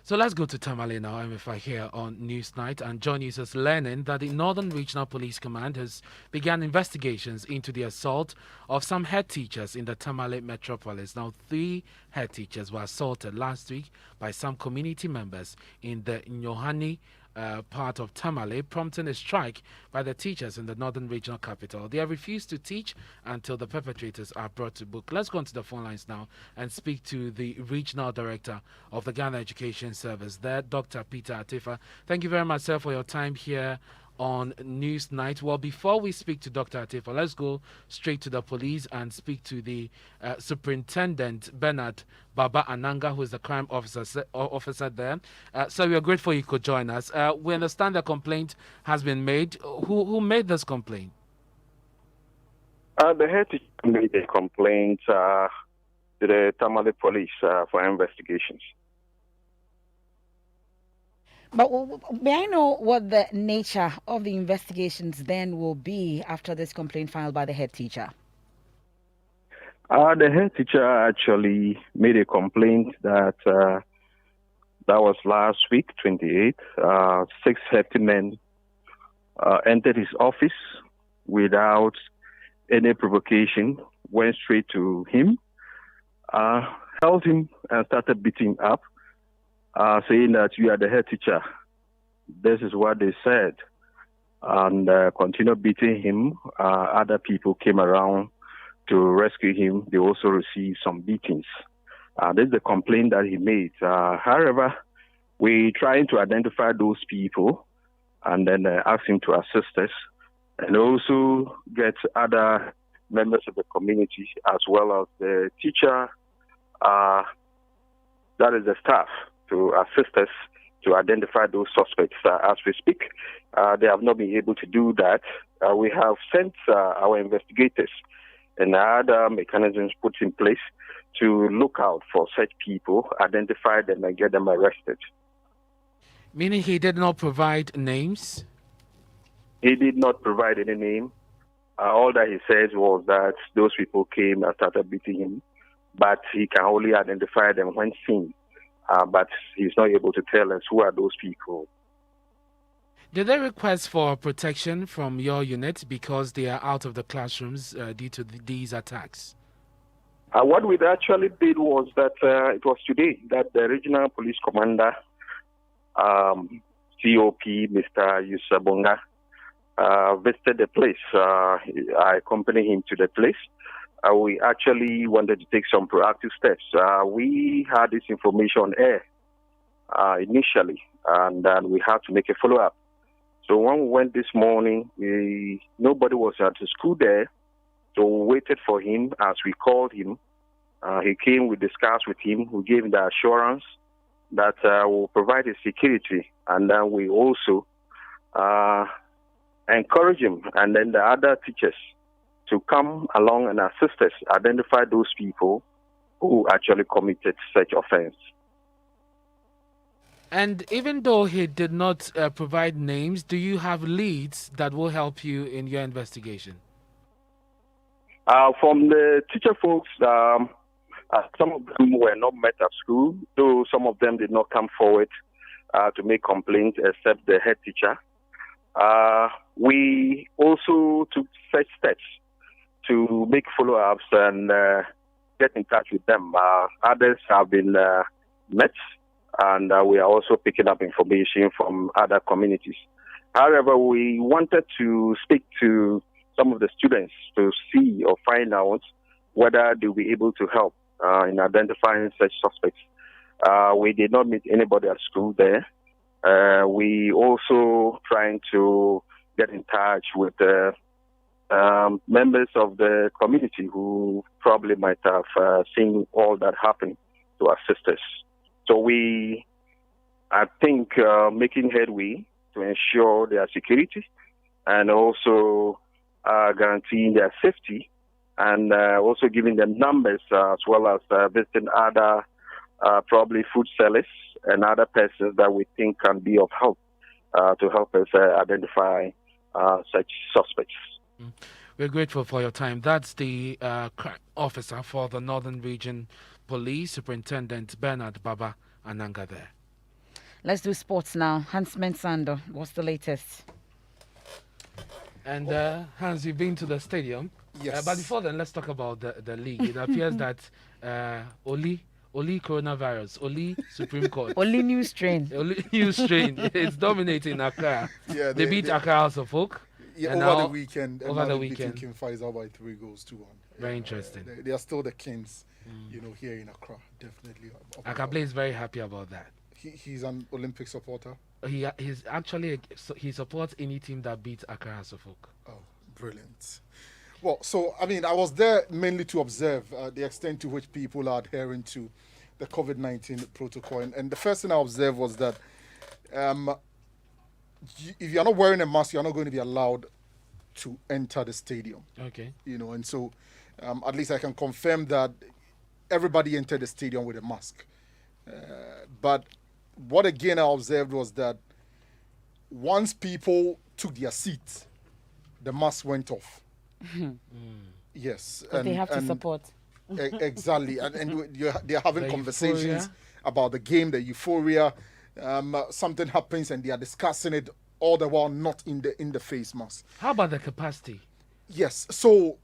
So let's go to Tamale now, Emefa, here on Newsnight. And John News is learning that the Northern Regional Police Command has begun investigations into the assault of some head teachers in the Tamale metropolis. Now, 3 head teachers were assaulted last week by some community members in the Nyohani part of Tamale, prompting a strike by the teachers in the Northern Regional Capital. They have refused to teach until the perpetrators are brought to book. Let's go onto the phone lines now and speak to the Regional Director of the Ghana Education Service there, Dr. Peter Atifa. Thank you very much, sir, for your time here on Newsnight. Well, before we speak to Dr. Atifa, let's go straight to the police and speak to the Superintendent Bernard Baba Ananga, who is the crime officer there. So we are grateful you could join us. We understand the complaint has been made. Who made this complaint? The head teacher made a complaint to the Tamale police for investigations. But may I know what the nature of the investigations then will be after this complaint filed by the head teacher? The head teacher actually made a complaint that was last week, 28th. 6 herdsmen entered his office without any provocation, went straight to him, held him and started beating him up, saying that you are the head teacher. This is what they said. And continued beating him. Other people came around to rescue him. They also received some beatings. This is the complaint that he made. However, we're trying to identify those people and then ask him to assist us and also get other members of the community as well as the teacher, that is the staff, to assist us to identify those suspects. As we speak, they have not been able to do that. We have sent our investigators and other mechanisms put in place to look out for such people, identify them, and get them arrested. Meaning he did not provide names? He did not provide any name. All that he says was that those people came and started beating him, but he can only identify them when seen. But he's not able to tell us who are those people. Did they request for protection from your unit because they are out of the classrooms due to these attacks? What we actually did was that it was today that the regional police commander, COP, Mr. Yusabonga, visited the place. I accompanied him to the place. We actually wanted to take some proactive steps. We had this information on air initially, and then we had to make a follow-up. So when we went this morning, nobody was at the school there, so we waited for him as we called him. He came, we discussed with him, we gave him the assurance that we'll provide his security, and then we also encourage him and then the other teachers to come along and assist us identify those people who actually committed such offense. And even though he did not provide names, do you have leads that will help you in your investigation? From the teacher folks, some of them were not met at school, though some of them did not come forward to make complaints except the head teacher. We also took such steps to make follow-ups and get in touch with them. Others have been met, and we are also picking up information from other communities. However, we wanted to speak to some of the students to see or find out whether they'll be able to help in identifying such suspects. We did not meet anybody at school there. We also trying to get in touch with members of the community who probably might have seen all that happen to assist us. So I think, making headway to ensure their security and also guaranteeing their safety and also giving them numbers as well as visiting other probably food sellers and other persons that we think can be of help to help us identify such suspects. We're grateful for your time. That's the officer for the Northern Region Police, Superintendent Bernard Baba Ananga there. Let's do sports now. Hans Mensando, what's the latest? And Hans, you've been to the stadium. Yes. But before then, let's talk about the league. It appears that Oli coronavirus, Oli Supreme Court. Oli new strain. Oli new strain. It's dominating Accra. Yeah, they beat Accra House of Folk. Yeah, over the weekend. Over the weekend. King Faisal by 3 goals to 1. Very interesting. They are still the kings, here in Accra. Definitely. Akable is very happy about that. He's an Olympic supporter. He's actually he supports any team that beats Accra House of Folk. Oh, brilliant. Well, so I was there mainly to observe the extent to which people are adhering to the COVID-19 protocol, and the first thing I observed was that if you're not wearing a mask, you're not going to be allowed to enter the stadium. Okay. And so at least I can confirm that everybody entered the stadium with a mask. But what again I observed was that once people took their seats, the mask went off. Yes. But they have to support. Exactly. and they're having the conversations euphoria. About the game, the euphoria. Something happens and they are discussing it all the while not in the face mask. How about the capacity? Yes. So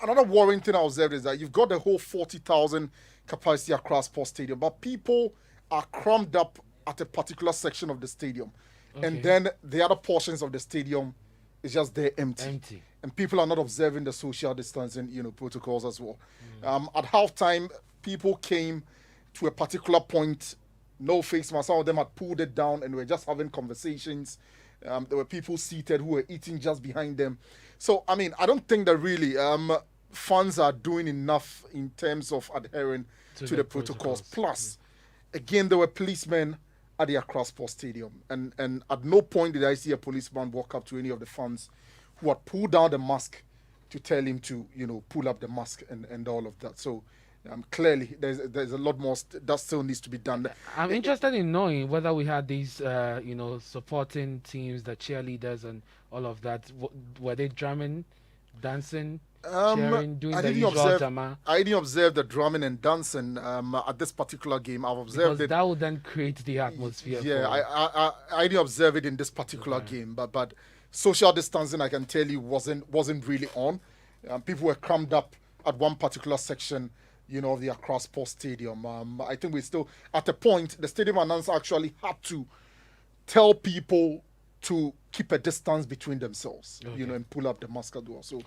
another worrying thing I observed is that you've got the whole 40,000 capacity across Sports Stadium, but people are crammed up at a particular section of the stadium. Okay. And then the other portions of the stadium is just there empty. And people are not observing the social distancing, protocols as well. At halftime, people came to a particular point, no face mask. Some of them had pulled it down and were just having conversations. There were people seated who were eating just behind them. So, I don't think that really fans are doing enough in terms of adhering to the protocols. Plus, again, there were policemen at the Accra Sports Stadium. And at no point did I see a policeman walk up to any of the fans who had pulled down the mask to tell him to, pull up the mask and all of that. So, clearly, there's a lot more that still needs to be done. I'm interested in knowing whether we had these, supporting teams, the cheerleaders and all of that. Were they drumming, dancing, cheering, doing the usual drama? I didn't observe the drumming and dancing at this particular game. I've observed because that would then create the atmosphere. Yeah, I didn't observe it in this particular game, but social distancing, I can tell you, wasn't really on. People were crammed up at one particular section, of the Accra Sports Stadium. I think we're still at a point. The stadium announcer actually had to tell people to keep a distance between themselves, and pull up the mask as well. So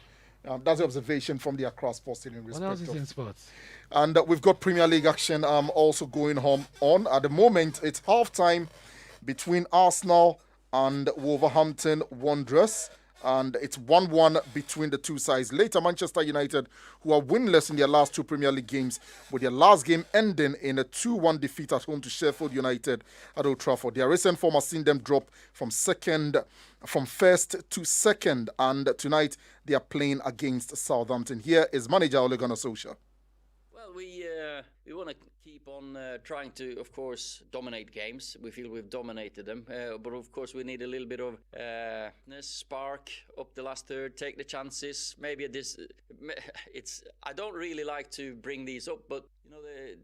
that's the observation from the Accra Sports Stadium. What else is in sports? And we've got Premier League action also going on. At the moment, it's halftime between Arsenal and Wolverhampton Wanderers. And it's 1-1 between the two sides. Later, Manchester United, who are winless in their last two Premier League games, with their last game ending in a 2-1 defeat at home to Sheffield United at Old Trafford. Their recent form has seen them drop from first to second, and tonight they are playing against Southampton. Here is manager Ole Gunnar Solskjaer. Well, we want to keep on trying to, of course, dominate games. We feel we've dominated them, but of course we need a little bit of spark up the last third, take the chances. Maybe I don't really like to bring these up, but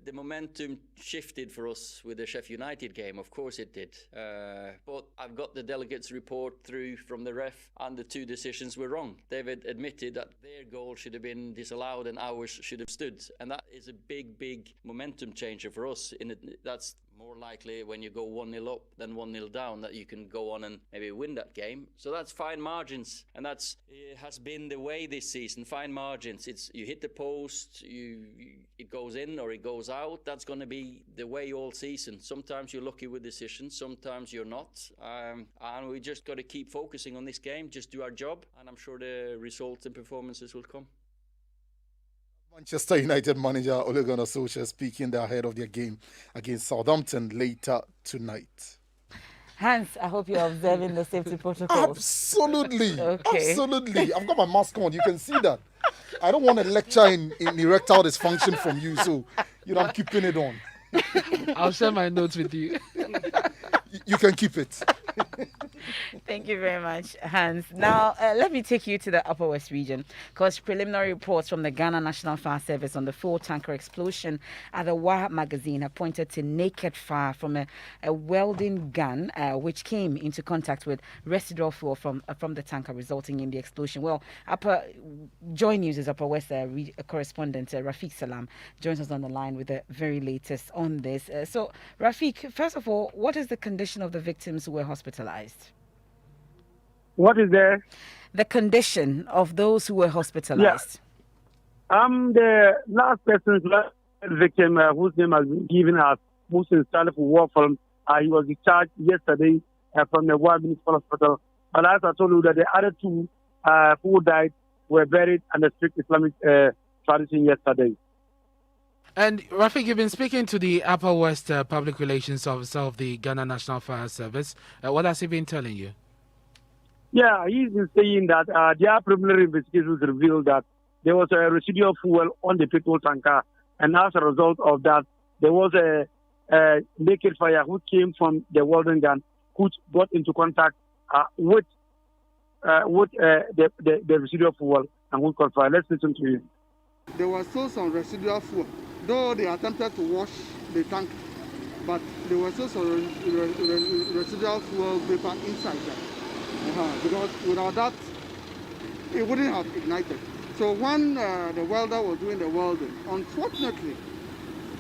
the momentum shifted for us with the Sheffield United game. Of course it did. But I've got the delegates report through from the ref, and the two decisions were wrong. They've admitted that their goal should have been disallowed and ours should have stood. And that is a big momentum changer for us. That's more likely when you go 1-0 up than 1-0 down that you can go on and maybe win that game. So that's fine margins, and it has been the way this season. Fine margins. It's you hit the post, it goes in or it goes out. That's going to be the way all season. Sometimes you're lucky with decisions, sometimes you're not, and we just got to keep focusing on this game. Just do our job, and I'm sure the results and performances will come. Manchester United manager Ole Gunnar Solskjaer speaking ahead of their game against Southampton later tonight. Hans, I hope you're observing the safety protocols. Absolutely. Okay. Absolutely. I've got my mask on. You can see that. I don't want a lecture in erectile dysfunction from you, so I'm keeping it on. I'll share my notes with you. You can keep it. Thank you very much, Hans. Now, let me take you to the Upper West region, because preliminary reports from the Ghana National Fire Service on the fuel tanker explosion at the Wa magazine have pointed to naked fire from a welding gun, which came into contact with residual fuel from the tanker, resulting in the explosion. Well, Joy News' Upper West correspondent Rafiq Salam joins us on the line with the very latest on this. So, Rafiq, first of all, what is the condition of the victims who were hospitalized? What is there? The condition of those who were hospitalized. Yeah. The last victim whose name has been given as Musin Salif Warfalm. He was discharged yesterday from the Wa Municipal Hospital. But as I told you, that the other two who died were buried under strict Islamic tradition yesterday. And Rafiq, you've been speaking to the Upper West Public Relations Officer of the Ghana National Fire Service. What has he been telling you? Yeah, he's been saying that their preliminary investigations revealed that there was a residual fuel on the petrol tanker, and as a result of that, there was a naked fire which came from the welding gun, which got into contact with the residual fuel and which caught fire. Let's listen to him. There was still some residual fuel, though they attempted to wash the tank, but there was still some residual fuel vapor inside that. Because without that, it wouldn't have ignited. So when the welder was doing the welding, unfortunately,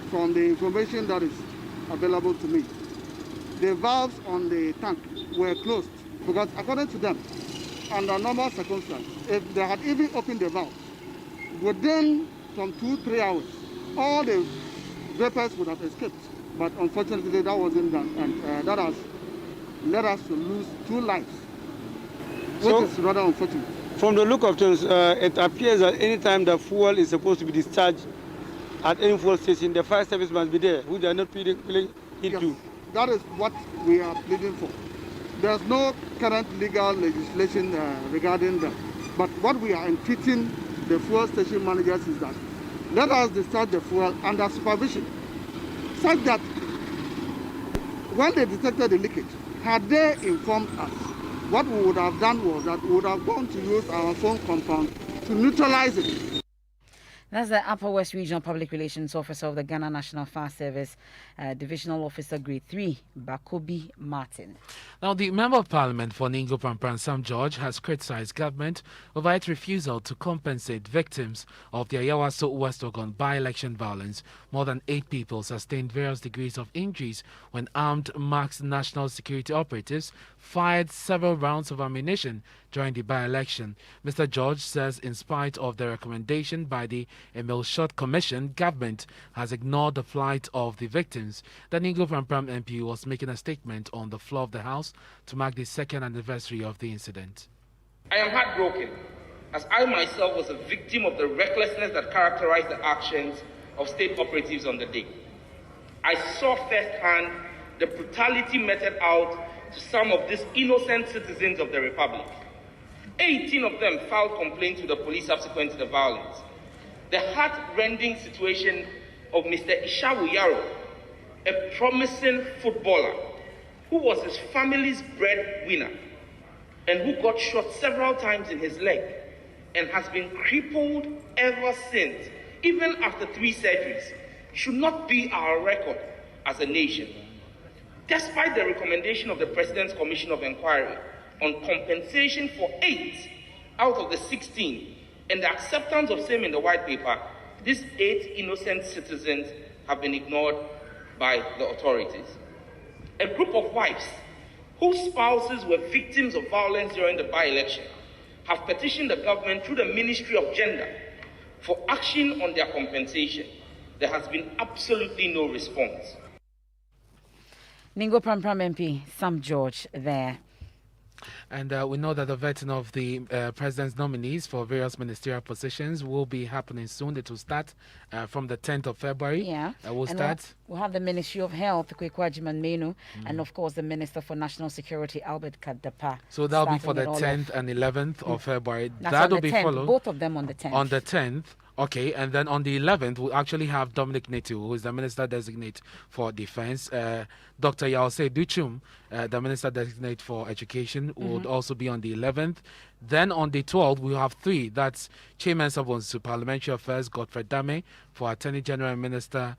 from the information that is available to me, the valves on the tank were closed because according to them, under normal circumstances, if they had even opened the valves, within from 2-3 hours, all the vapors would have escaped. But unfortunately, that wasn't done, and that has led us to lose 2 lives, which is rather unfortunate. From the look of things, it appears that any time the fuel is supposed to be discharged at any fuel station, the fire service must be there, which they are not pleading to. That is what we are pleading for. There's no current legal legislation regarding that. But what we are entreating the fuel station managers is that let us discharge the fuel under supervision, such that when they detected the leakage, had they informed us, what we would have done was that we would have gone to use our phone compound to neutralize it. That's the Upper West Regional Public Relations Officer of the Ghana National Fire Service, Divisional Officer Grade 3, Bakobi Martin. Now, the Member of Parliament for Ningo Prampran, Sam George, has criticised government over its refusal to compensate victims of the Ayawaso West Ogun by-election violence. More than 8 people sustained various degrees of injuries when armed masked national security operatives fired several rounds of ammunition during the by-election. Mr. George says in spite of the recommendation by the Emil Short Commission, government has ignored the plight of the victims. The Ningo Prampram MP was making a statement on the floor of the House to mark the 2nd anniversary of the incident. I am heartbroken, as I myself was a victim of the recklessness that characterized the actions of state operatives on the day. I saw firsthand the brutality meted out to some of these innocent citizens of the Republic. 18 of them filed complaints to the police subsequent to the violence. The heart-rending situation of Mr. Ishawu Yaro, a promising footballer who was his family's breadwinner and who got shot several times in his leg and has been crippled ever since, even after 3 surgeries, should not be our record as a nation. Despite the recommendation of the President's Commission of Inquiry on compensation for 8 out of the 16 and the acceptance of same in the white paper, these 8 innocent citizens have been ignored by the authorities. A group of wives whose spouses were victims of violence during the by-election have petitioned the government through the Ministry of Gender for action on their compensation. There has been absolutely no response. Ningo Prampram MP Sam George there. And we know that the vetting of the president's nominees for various ministerial positions will be happening soon. It will start from the 10th of February. Yeah. We'll have the Ministry of Health, Kwekwajiman Manu, and of course the Minister for National Security, Albert Kadapa. So that'll be for the 10th and 11th of February. That'll be followed. Both of them on the 10th. On the 10th. Okay, and then on the 11th, we'll actually have Dominic Netu, who is the Minister Designate for Defense. Dr. Yause Duchum, the Minister Designate for Education, would also be on the 11th. Then on the 12th, we'll have 3. That's Chairman Sabonsu, Parliamentary Affairs, Godfred Dame, for Attorney General and Minister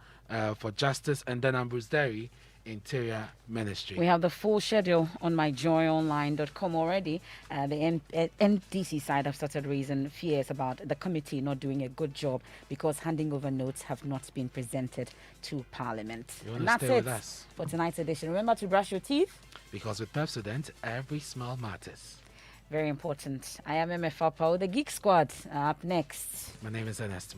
for Justice, and then Ambrose Derry, Interior Ministry. We have the full schedule on myjoyonline.com already. The NDC side have started raising fears about the committee not doing a good job because handing over notes have not been presented to Parliament. And that's it for tonight's edition. Remember to brush your teeth. Because with Pepsodent, every smile matters. Very important. I am Emefa Apawu. The Geek Squad up next. My name is Ernest.